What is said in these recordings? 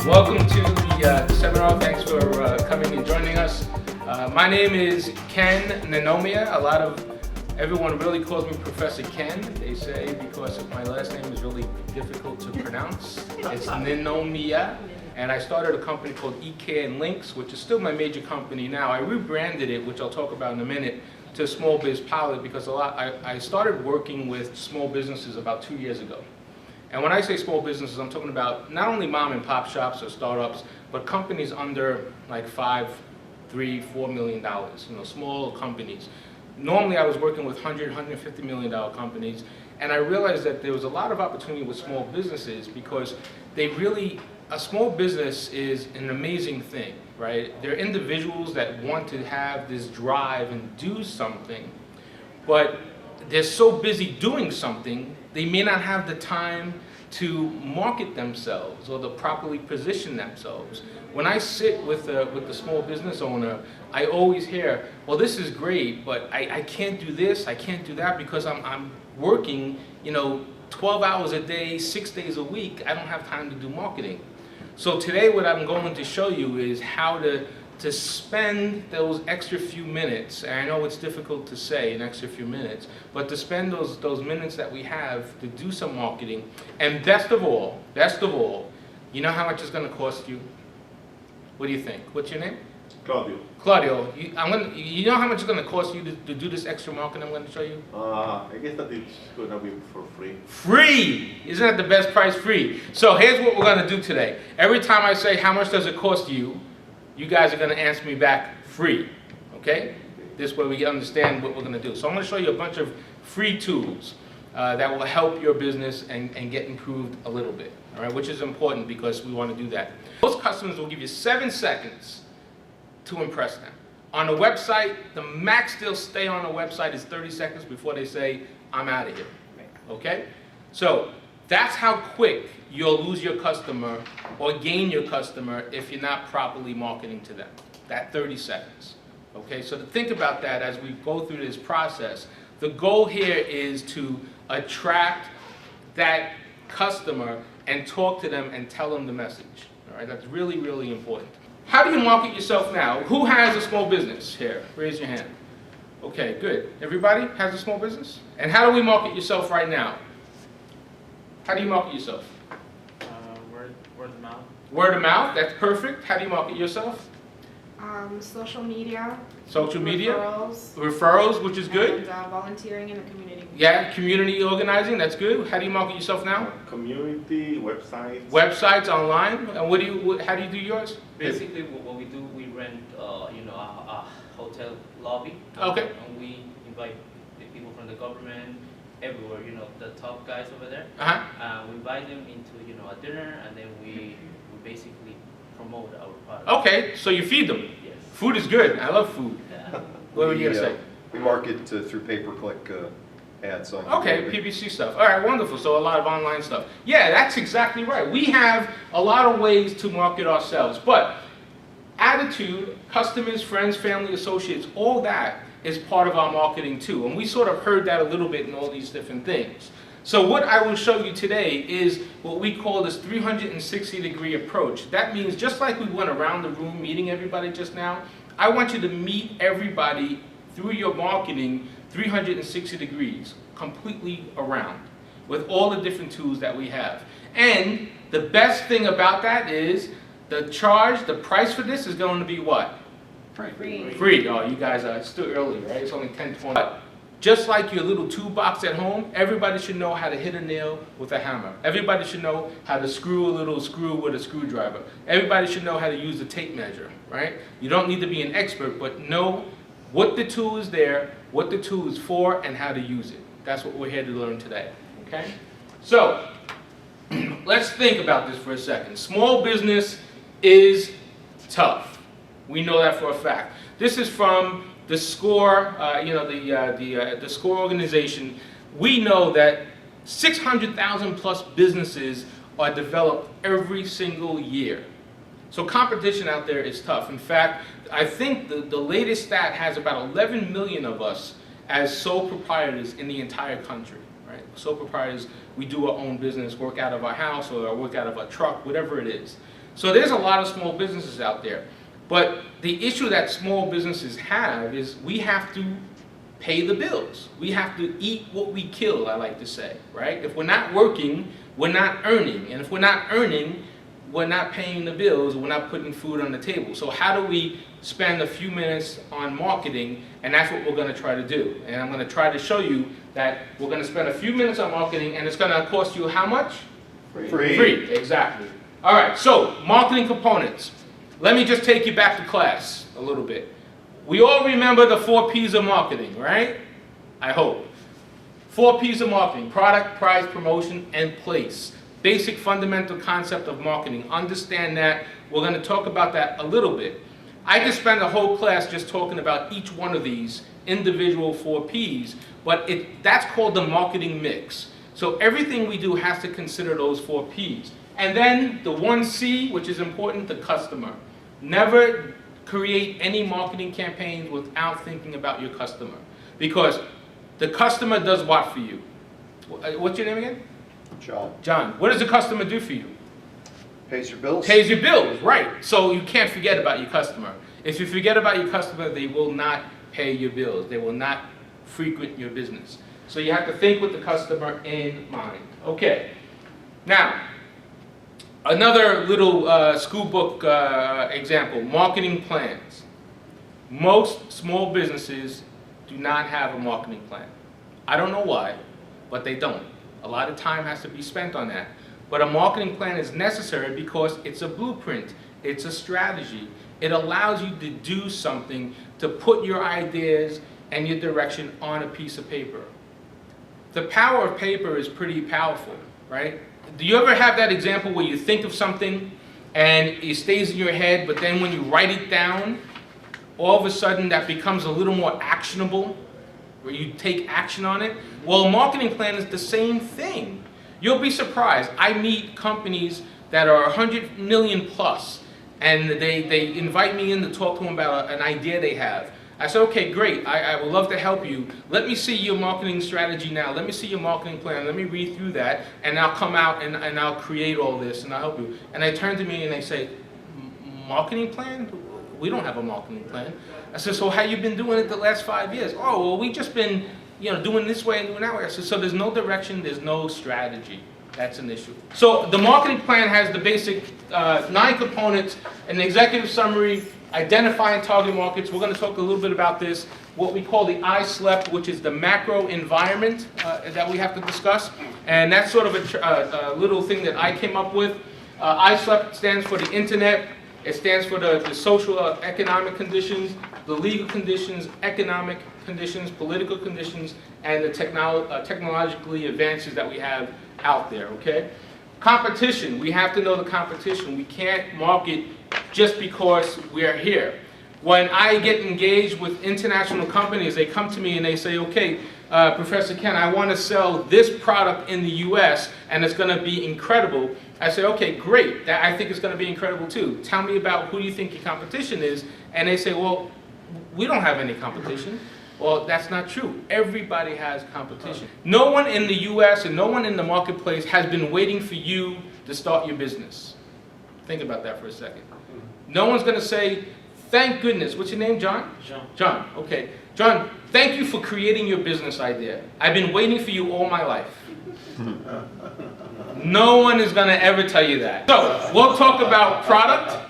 Welcome to the seminar. Thanks for coming and joining us. My name is Ken Ninomiya. Everyone really calls me Professor Ken. They say because my last name is really difficult to pronounce. It's Ninomiya. And I started a company called EK and Links, which is still my major company now. I rebranded it, which I'll talk about in a minute, to Small Biz Pilot because I started working with small businesses about 2 years ago. And when I say small businesses, I'm talking about not only mom and pop shops or startups, but companies under like $5, $3, $4 million, small companies. Normally I was working with $100, $150 million companies, and I realized that there was a lot of opportunity with small businesses because a small business is an amazing thing, right? They're individuals that want to have this drive and do something, but they're so busy doing something, they may not have the time to market themselves or to properly position themselves. When I sit with the small business owner, I always hear, well, this is great, but I can't do this, I can't do that because I'm working 12 hours a day, 6 days a week. I don't have time to do marketing. So today what I'm going to show you is how to spend those extra few minutes, and I know it's difficult to say an extra few minutes, but to spend those minutes that we have to do some marketing, and best of all, you know how much it's going to cost you? What do you think? What's your name? Claudio. Claudio, you know how much it's going to cost you to do this extra marketing I'm going to show you? I guess that it's going to be for free. Free! Isn't that the best price? Free. So here's what we're going to do today. Every time I say how much does it cost you, you guys are going to answer me back free. Okay? This way we understand what we're going to do. So I'm going to show you a bunch of free tools that will help your business and get improved a little bit. All right? Which is important because we want to do that. Most customers will give you 7 seconds to impress them. On the website, the max they'll stay on the website is 30 seconds before they say, I'm out of here. Okay? So that's how quick you'll lose your customer or gain your customer if you're not properly marketing to them. That 30 seconds. Okay? So to think about that as we go through this process, the goal here is to attract that customer and talk to them and tell them the message. All right? That's really, really important. How do you market yourself now? Who has a small business here? Raise your hand. Okay, good. Everybody has a small business? And how do we market yourself right now? How do you market yourself? Word of mouth. Word of mouth, that's perfect. How do you market yourself? Social media. Social media? Referrals. Referrals, which is good. And volunteering in the community. Yeah, community organizing, that's good. How do you market yourself now? Community, websites. Websites, online. And how do you do yours? Basically, what we do, we rent, a hotel lobby. Okay. And we invite the people from the government, everywhere. The top guys over there. We invite them into, a dinner, and then we basically promote our product. Okay, so you feed them. Yes. Food is good. I love food. Yeah. What were you gonna say? We market through pay-per-click ads on Okay, PPC stuff. All right, wonderful. So a lot of online stuff. Yeah, that's exactly right. We have a lot of ways to market ourselves, but attitude, customers, friends, family, associates, all that is part of our marketing too. And we sort of heard that a little bit in all these different things. So what I will show you today is what we call this 360-degree approach. That means just like we went around the room meeting everybody just now, I want you to meet everybody through your marketing 360 degrees, completely around, with all the different tools that we have. And the best thing about that is the price for this is going to be what? Free. Free. Oh, you guys are still early, right? It's only 10:20. But just like your little toolbox at home, everybody should know how to hit a nail with a hammer. Everybody should know how to screw a little screw with a screwdriver. Everybody should know how to use a tape measure, right? You don't need to be an expert, but know what the tool is there, what the tool is for, and how to use it. That's what we're here to learn today, okay? So, let's think about this for a second. Small business is tough. We know that for a fact. This is from the SCORE, the SCORE organization. We know that 600,000 plus businesses are developed every single year. So competition out there is tough. In fact, I think the latest stat has about 11 million of us as sole proprietors in the entire country, right? Sole proprietors, we do our own business, work out of our house or work out of our truck, whatever it is. So there's a lot of small businesses out there. But the issue that small businesses have is we have to pay the bills. We have to eat what we kill, I like to say, right? If we're not working, we're not earning. And if we're not earning, we're not paying the bills, we're not putting food on the table. So how do we spend a few minutes on marketing? And that's what we're going to try to do. And I'm going to try to show you that we're going to spend a few minutes on marketing, and it's going to cost you how much? Free. Free, exactly. All right, so marketing components. Let me just take you back to class a little bit. We all remember the 4 P's of marketing, right? I hope. 4 P's of marketing: product, price, promotion, and place. Basic fundamental concept of marketing. Understand that. We're going to talk about that a little bit. I could spend a whole class just talking about each one of these individual 4 P's, but that's called the marketing mix. So everything we do has to consider those 4 P's. And then the 1 C, which is important, the customer. Never create any marketing campaigns without thinking about your customer. Because the customer does what for you? What's your name again? John. John. What does the customer do for you? Pays your bills. Pays your bills, right. So you can't forget about your customer. If you forget about your customer, they will not pay your bills. They will not frequent your business. So you have to think with the customer in mind. Okay. Now, another little school book example, marketing plans. Most small businesses do not have a marketing plan. I don't know why, but they don't. A lot of time has to be spent on that. But a marketing plan is necessary because it's a blueprint, it's a strategy. It allows you to do something, to put your ideas and your direction on a piece of paper. The power of paper is pretty powerful, right? Do you ever have that example where you think of something and it stays in your head, but then when you write it down, all of a sudden that becomes a little more actionable, where you take action on it? Well, a marketing plan is the same thing. You'll be surprised. I meet companies that are 100 million plus, and they invite me in to talk to them about an idea they have. I said, okay, great, I would love to help you. Let me see your marketing strategy now. Let me see your marketing plan. Let me read through that, and I'll come out and I'll create all this, and I'll help you. And they turn to me and they say, marketing plan? We don't have a marketing plan. I said, so how you been doing it the last 5 years? Oh, well, we just been doing this way and doing that way. I said, so there's no direction, there's no strategy. That's an issue. So the marketing plan has the basic 9 components: an executive summary, identify and target markets. We're going to talk a little bit about this. What we call the ISLEP, which is the macro environment that we have to discuss. And that's sort of a little thing that I came up with. ISLEP stands for the internet. It stands for the social economic conditions, the legal conditions, economic conditions, political conditions, and the technologically advances that we have out there, okay? Competition, we have to know the competition. We can't market just because we're here. When I get engaged with international companies, they come to me and they say, okay, Professor Ken, I want to sell this product in the US and it's going to be incredible. I say, okay, great. I think it's going to be incredible too. Tell me about who you think your competition is. And they say, well, we don't have any competition. Well, that's not true. Everybody has competition. No one in the US and no one in the marketplace has been waiting for you to start your business. Think about that for a second. No one's going to say, thank goodness. What's your name, John? John. John, okay. John, thank you for creating your business idea. I've been waiting for you all my life. No one is going to ever tell you that. So, we'll talk about product.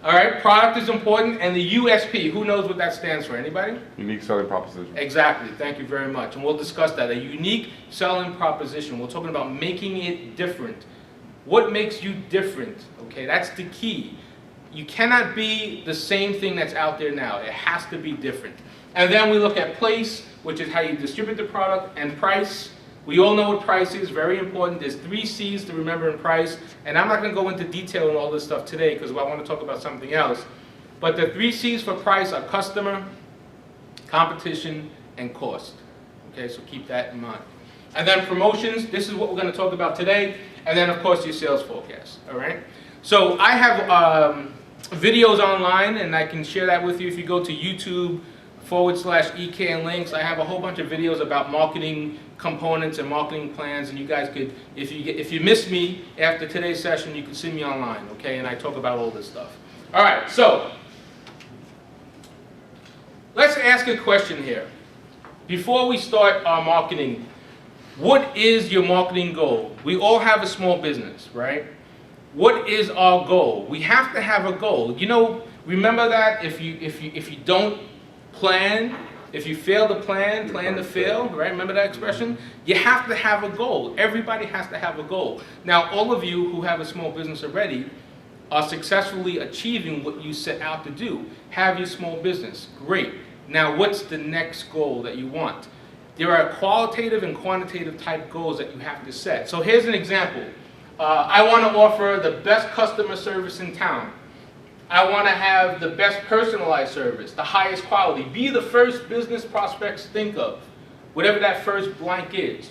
All right, product is important, and the USP, who knows what that stands for? Anybody? Unique selling proposition. Exactly, thank you very much. And we'll discuss that, a unique selling proposition. We're talking about making it different. What makes you different? Okay, that's the key. You cannot be the same thing that's out there now. It has to be different. And then we look at place, which is how you distribute the product, and price. We all know what price is, very important. There's 3 C's to remember in price. And I'm not going to go into detail on all this stuff today because I want to talk about something else. But the 3 C's for price are customer, competition, and cost. Okay, so keep that in mind. And then promotions, this is what we're going to talk about today. And then, of course, your sales forecast. All right? So I have videos online, and I can share that with you if you go to YouTube, /EK and links. I have a whole bunch of videos about marketing components and marketing plans, and you guys could, if you miss me after today's session, you can see me online, okay? And I talk about all this stuff. All right, so let's ask a question here. Before we start our marketing, what is your marketing goal? We all have a small business, right? What is our goal? We have to have a goal. You know, remember that if you don't plan, if you fail to plan to fail, right? Remember that expression? You have to have a goal. Everybody has to have a goal. Now, all of you who have a small business already are successfully achieving what you set out to do. Have your small business. Great. Now, what's the next goal that you want? There are qualitative and quantitative type goals that you have to set. So here's an example. I want to offer the best customer service in town. I want to have the best personalized service, the highest quality. Be the first business prospects think of, whatever that first blank is.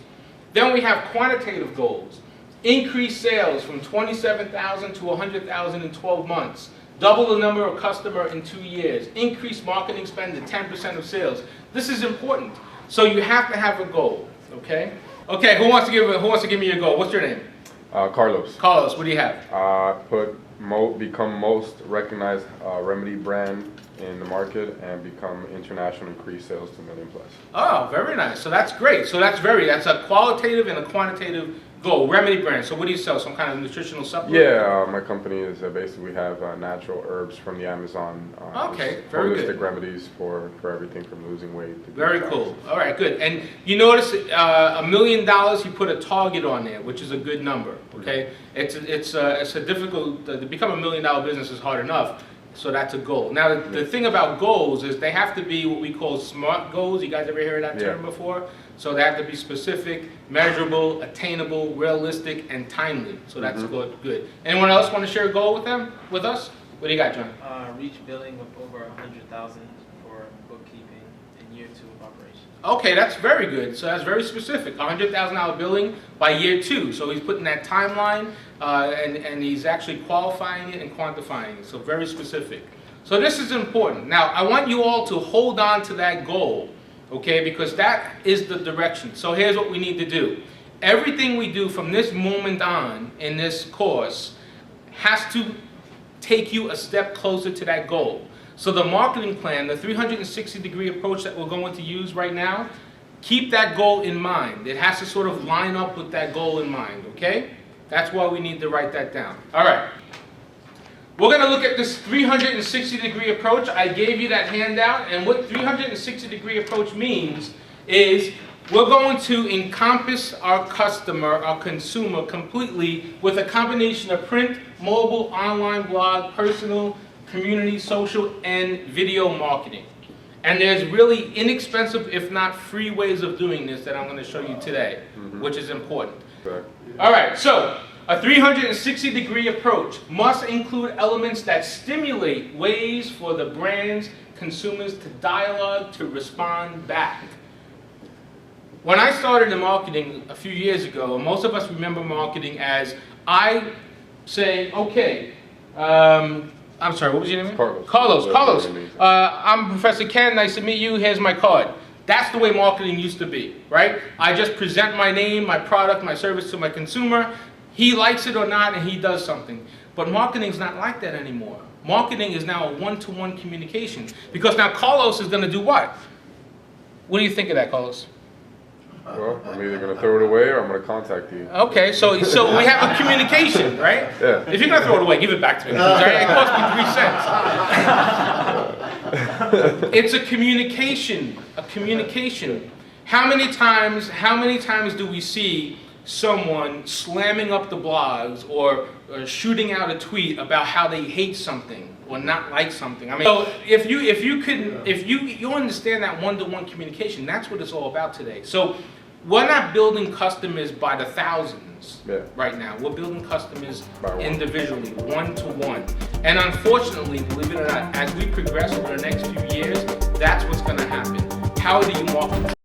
Then we have quantitative goals. Increase sales from 27,000 to 100,000 in 12 months. Double the number of customers in 2 years. Increase marketing spend to 10% of sales. This is important. So you have to have a goal, okay? Okay, who wants to give me your goal? What's your name? Carlos. Carlos, what do you have? Become most recognized remedy brand in the market and become international, increase sales to $1 million+. Oh, very nice. So that's great. So that's a qualitative and a quantitative goal. Remedy brand. So what do you sell? Some kind of nutritional supplement? Yeah, my company is basically we have natural herbs from the Amazon. Okay, very holistic good. remedies for everything from losing weight to very cool. All right, good. And you notice $1 million. You put a target on there, which is a good number. Okay, it's a difficult to become $1 million business is hard enough. So that's a goal. Now, the thing about goals is they have to be what we call SMART goals. You guys ever heard that term before? So they have to be specific, measurable, attainable, realistic, and timely. So that's good. Anyone else want to share a goal with us? What do you got, John? Reach billing of over 100,000 for bookkeeping in year 2 of operation. Okay, that's very good. So that's very specific. $100,000 billing by year 2. So he's putting that timeline, and he's actually qualifying it and quantifying it. So very specific. So this is important. Now, I want you all to hold on to that goal, okay, because that is the direction. So here's what we need to do. Everything we do from this moment on in this course has to take you a step closer to that goal. So the marketing plan, the 360-degree approach that we're going to use right now, keep that goal in mind. It has to sort of line up with that goal in mind, okay? That's why we need to write that down. All right. We're going to look at this 360-degree approach. I gave you that handout, and what 360-degree approach means is we're going to encompass our customer, our consumer, completely with a combination of print, mobile, online, blog, personal, community, social, and video marketing. And there's really inexpensive, if not free, ways of doing this that I'm going to show you today, which is important. Okay. All right, so a 360-degree approach must include elements that stimulate ways for the brand's consumers to dialogue, to respond back. When I started in marketing a few years ago, most of us remember marketing as I say, okay, I'm sorry, what was your name? Carlos. I'm Professor Ken, nice to meet you, here's my card. That's the way marketing used to be, right? I just present my name, my product, my service to my consumer. He likes it or not, and he does something. But marketing's not like that anymore. Marketing is now a one-to-one communication. Because now Carlos is going to do what? What do you think of that, Carlos? Well, I'm either going to throw it away or I'm going to contact you. Okay, so we have a communication, right? Yeah. If you're going to throw it away, give it back to me. It cost me 3 cents. It's a communication. How many times do we see someone slamming up the blogs or shooting out a tweet about how they hate something or not like something? I mean, so if you understand that one-to-one communication, that's what it's all about today. So we're not building customers by the thousands right now. We're building customers individually, one-to-one. And unfortunately, believe it or not, as we progress over the next few years, that's what's going to happen. How do you market?